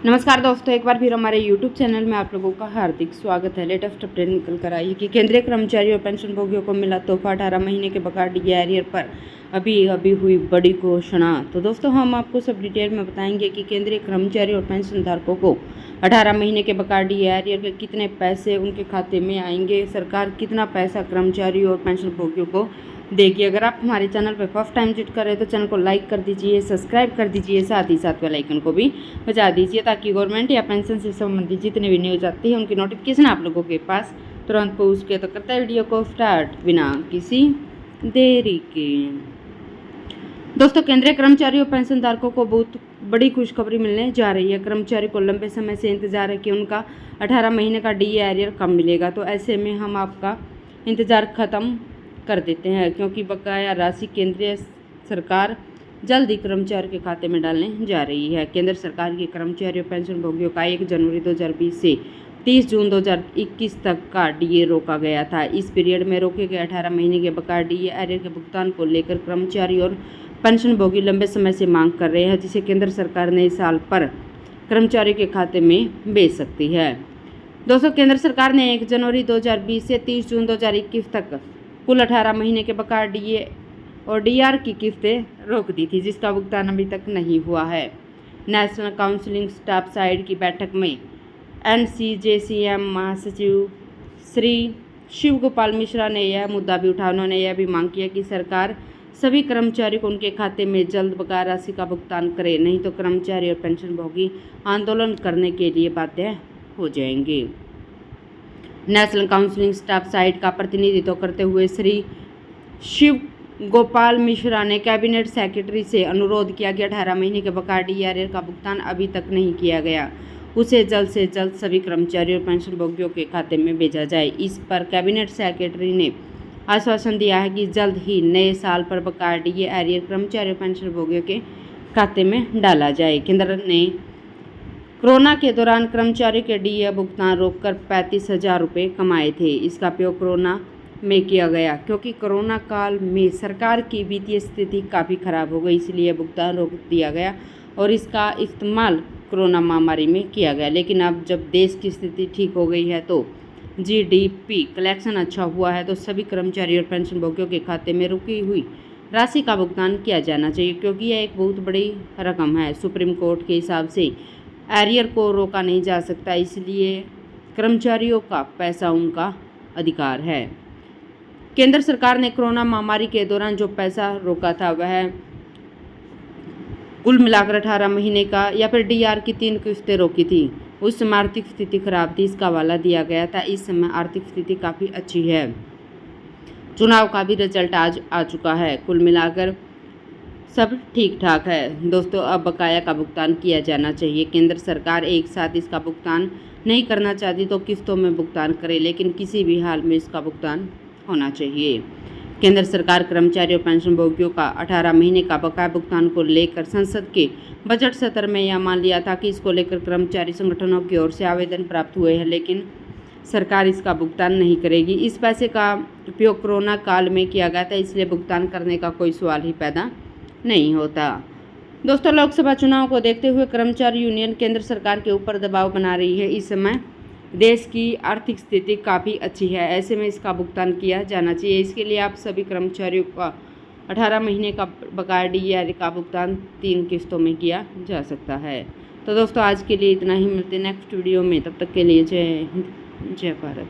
नमस्कार दोस्तों, एक बार फिर हमारे YouTube चैनल में आप लोगों का हार्दिक स्वागत है। लेटेस्ट अपडेट निकल कर आई है कि केंद्रीय कर्मचारी और पेंशनभोगियों को मिला तोहफा। 18 महीने के बकाया डीए एरियर पर अभी हुई बड़ी घोषणा। तो दोस्तों, हम आपको सब डिटेल में बताएंगे कि केंद्रीय कर्मचारी और पेंशन धारकों को 18 महीने के बकाया डीए एरियर के कितने पैसे उनके खाते में आएंगे, सरकार कितना पैसा कर्मचारी और पेंशनभोगियों को देगी। अगर आप हमारे चैनल पर फर्स्ट टाइम विजिट कर रहे हैं तो चैनल को लाइक कर दीजिए, सब्सक्राइब कर दीजिए, साथ ही साथ बेल आइकन को भी बजा दीजिए ताकि गवर्नमेंट या पेंशन से संबंधित जितने भी न्यूज आती है उनकी नोटिफिकेशन आप लोगों के पास तुरंत पहुँच सके। तो करते हैं वीडियो को स्टार्ट बिना किसी देरी के। दोस्तों, केंद्रीय कर्मचारी और पेंशन धारकों को बहुत बड़ी खुशखबरी मिलने जा रही है। कर्मचारी को लंबे समय से इंतजार है कि उनका 18 महीने का डीए एरियर कब मिलेगा। तो ऐसे में हम आपका इंतज़ार ख़त्म कर देते हैं, क्योंकि बकाया राशि केंद्रीय सरकार जल्द ही कर्मचारी के खाते में डालने जा रही है। केंद्र सरकार के कर्मचारी और पेंशनभोगियों का 1 जनवरी 2020 से 30 जून 2021 तक का डीए रोका गया था। इस पीरियड में रोके गए 18 महीने के बकाया डीए एरियर के भुगतान को लेकर कर्मचारी और पेंशनभोगी लंबे समय से मांग कर रहे हैं, जिसे केंद्र सरकार नए साल पर कर्मचारी के खाते में भेज सकती है। दोस्तों, केंद्र सरकार ने 1 जनवरी 2020 से 30 जून 2021 तक कुल 18 महीने के बकाया डीए और डीआर की किस्तें रोक दी थी, जिसका भुगतान अभी तक नहीं हुआ है। नेशनल काउंसिलिंग स्टाफ साइड की बैठक में एनसीजेसीएम महासचिव श्री शिव गोपाल मिश्रा ने यह मुद्दा भी उठाया। उन्होंने यह भी मांग किया कि सरकार सभी कर्मचारी को उनके खाते में जल्द बकाया राशि का भुगतान करे, नहीं तो कर्मचारी और पेंशनभोगी आंदोलन करने के लिए बाध्य हो जाएंगे। नेशनल काउंसिलिंग स्टाफ साइट का प्रतिनिधित्व करते हुए श्री शिव गोपाल मिश्रा ने कैबिनेट सेक्रेटरी से अनुरोध किया कि 18 महीने के बकाया डीए एरियर का भुगतान अभी तक नहीं किया गया, उसे जल्द से जल्द सभी कर्मचारी और पेंशनभोगियों के खाते में भेजा जाए। इस पर कैबिनेट सेक्रेटरी ने आश्वासन दिया है कि जल्द ही नए साल पर बकाया डीए एरियर कर्मचारी और पेंशनभोगियों के खाते में डाला जाए। केंद्र ने कोरोना के दौरान कर्मचारी के डीए भुगतान रोककर 35,000 रुपये कमाए थे। इसका उपयोग कोरोना में किया गया, क्योंकि कोरोना काल में सरकार की वित्तीय स्थिति काफ़ी खराब हो गई, इसलिए भुगतान रोक दिया गया और इसका इस्तेमाल कोरोना महामारी में किया गया। लेकिन अब जब देश की स्थिति ठीक हो गई है, तो जीडीपी कलेक्शन अच्छा हुआ है, तो सभी कर्मचारी और पेंशनभोगियों के खाते में रुकी हुई राशि का भुगतान किया जाना चाहिए, क्योंकि यह एक बहुत बड़ी रकम है। सुप्रीम कोर्ट के हिसाब से एरियर को रोका नहीं जा सकता, इसलिए कर्मचारियों का पैसा उनका अधिकार है। केंद्र सरकार ने कोरोना महामारी के दौरान जो पैसा रोका था, वह कुल मिलाकर 18 महीने का या फिर डीआर की 3 किस्तें रोकी थी। उस समय आर्थिक स्थिति खराब थी, इसका हवाला दिया गया था। इस समय आर्थिक स्थिति काफ़ी अच्छी है। चुनाव का भी रिजल्ट आज आ चुका है। कुल मिलाकर सब ठीक ठाक है। दोस्तों, अब बकाया का भुगतान किया जाना चाहिए। केंद्र सरकार एक साथ इसका भुगतान नहीं करना चाहती तो किस्तों में भुगतान करे, लेकिन किसी भी हाल में इसका भुगतान होना चाहिए। केंद्र सरकार कर्मचारी और पेंशनभोगियों का 18 महीने का बकाया भुगतान को लेकर संसद के बजट सत्र में यह मान लिया था कि इसको लेकर कर्मचारी संगठनों की ओर से आवेदन प्राप्त हुए हैं, लेकिन सरकार इसका भुगतान नहीं करेगी। इस पैसे का उपयोग कोरोना काल में किया गया था, इसलिए भुगतान करने का कोई सवाल ही पैदा नहीं होता। दोस्तों, लोकसभा चुनाव को देखते हुए कर्मचारी यूनियन केंद्र सरकार के ऊपर दबाव बना रही है। इस समय देश की आर्थिक स्थिति काफ़ी अच्छी है, ऐसे में इसका भुगतान किया जाना चाहिए। इसके लिए आप सभी कर्मचारियों का 18 महीने का बकाया डीए का भुगतान 3 किस्तों में किया जा सकता है। तो दोस्तों, आज के लिए इतना ही। मिलते हैं नेक्स्ट वीडियो में, तब तक के लिए जय हिंद, जय भारत।